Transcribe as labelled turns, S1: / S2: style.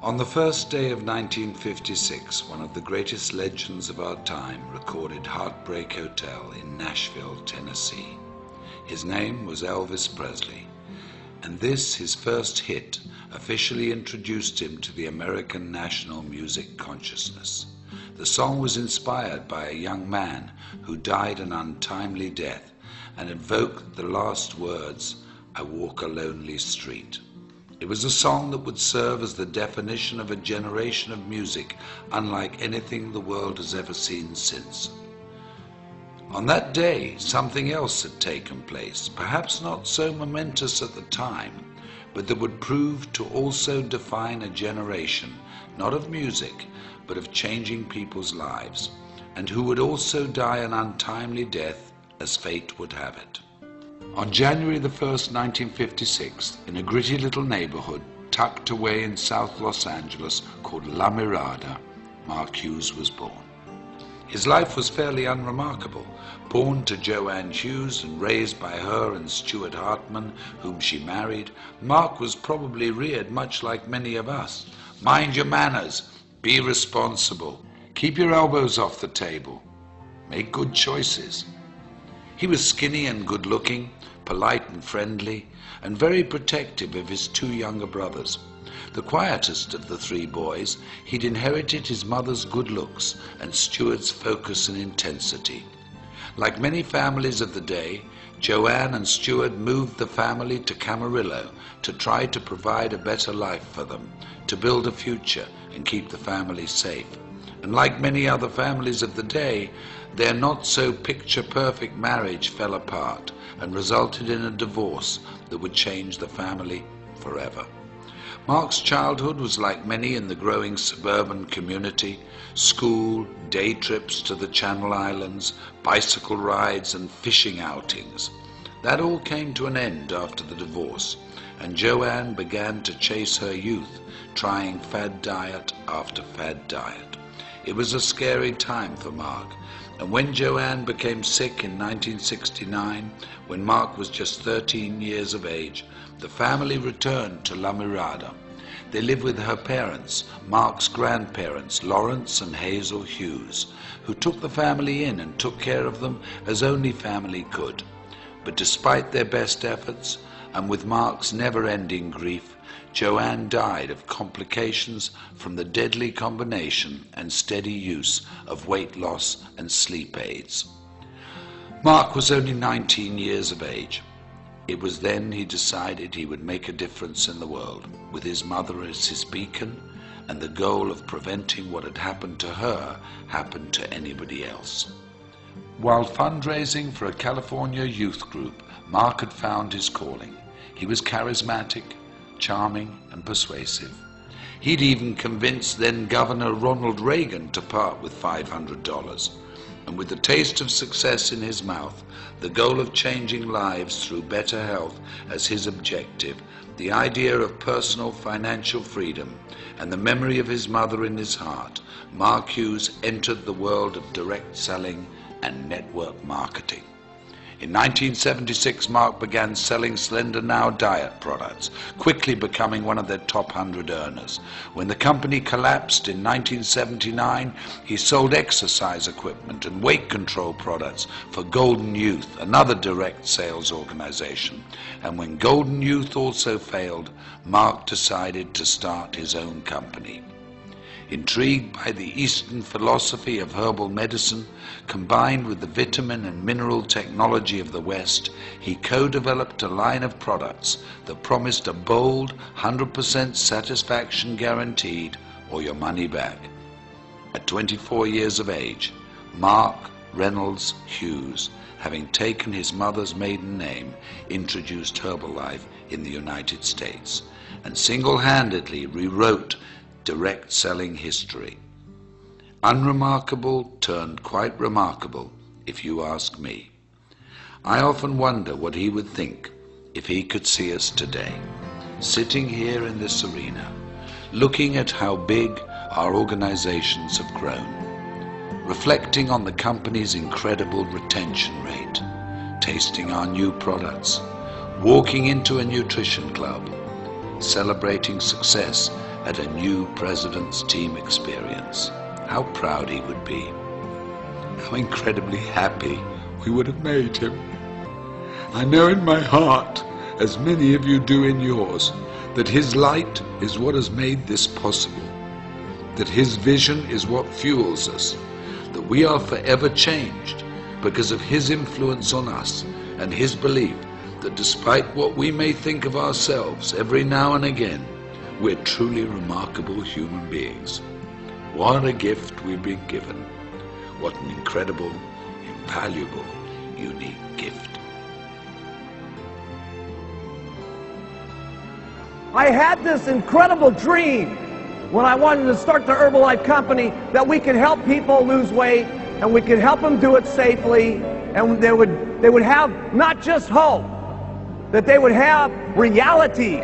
S1: On the first day of 1956, one of the greatest legends of our time recorded Heartbreak Hotel in Nashville, Tennessee. His name was Elvis Presley, and this, his first hit, officially introduced him to the American national music consciousness. The song was inspired by a young man who died an untimely death and evoked the last words, "I walk a lonely street." It was a song that would serve as the definition of a generation of music unlike anything the world has ever seen since. On that day, something else had taken place, perhaps not so momentous at the time, but that would prove to also define a generation, not of music, but of changing people's lives, and who would also die an untimely death as fate would have it. On January the 1st, 1956, in a gritty little neighborhood tucked away in South Los Angeles called La Mirada, Mark Hughes was born. His life was fairly unremarkable. Born to Joanne Hughes and raised by her and Stuart Hartman, whom she married, Mark was probably reared much like many of us. Mind your manners, be responsible, keep your elbows off the table, make good choices. He was skinny and good-looking, polite and friendly, and very protective of his two younger brothers. The quietest of the three boys, he'd inherited his mother's good looks and Stuart's focus and intensity. Like many families of the day, Joanne and Stuart moved the family to Camarillo to try to provide a better life for them, to build a future and keep the family safe. And like many other families of the day, their not-so-picture-perfect marriage fell apart and resulted in a divorce that would change the family forever. Mark's childhood was like many in the growing suburban community: school, day trips to the Channel Islands, bicycle rides and fishing outings. That all came to an end after the divorce, and Joanne began to chase her youth, trying fad diet after fad diet. It was a scary time for Mark, and when Joanne became sick in 1969, when Mark was just 13 years of age, the family returned to La Mirada. They lived with her parents, Mark's grandparents, Lorenz and Hazel Hughes, who took the family in and took care of them as only family could. But despite their best efforts, and with Mark's never-ending grief, Joanne died of complications from the deadly combination and steady use of weight loss and sleep aids. Mark was only 19 years of age. It was then he decided he would make a difference in the world, with his mother as his beacon, and the goal of preventing what had happened to her happened to anybody else. While fundraising for a California youth group, Mark had found his calling. He was charismatic, charming and persuasive. He'd even convinced then Governor Ronald Reagan to part with $500. And with the taste of success in his mouth, the goal of changing lives through better health as his objective, the idea of personal financial freedom, and the memory of his mother in his heart, Mark Hughes entered the world of direct selling and network marketing. In 1976, Mark began selling Slender Now diet products, quickly becoming one of their top 100 earners. When the company collapsed in 1979, he sold exercise equipment and weight control products for Golden Youth, another direct sales organization. And when Golden Youth also failed, Mark decided to start his own company. Intrigued by the Eastern philosophy of herbal medicine, combined with the vitamin and mineral technology of the West, he co-developed a line of products that promised a bold 100% satisfaction guaranteed or your money back. At 24 years of age, Mark Reynolds Hughes, having taken his mother's maiden name, introduced Herbalife in the United States and single-handedly rewrote direct selling history. Unremarkable turned quite remarkable, if you ask me. I often wonder what he would think if he could see us today, sitting here in this arena, looking at how big our organizations have grown, reflecting on the company's incredible retention rate, tasting our new products, walking into a nutrition club, celebrating success at a new president's team experience, how proud he would be. How incredibly happy we would have made him. I know in my heart, as many of you do in yours, that his light is what has made this possible, that his vision is what fuels us, that we are forever changed because of his influence on us and his belief that despite what we may think of ourselves every now and again, we're truly remarkable human beings. What a gift we've been given. What an incredible, invaluable, unique gift.
S2: I had this incredible dream when I wanted to start the Herbalife company that we could help people lose weight and we could help them do it safely, and they would have not just hope, that they would have reality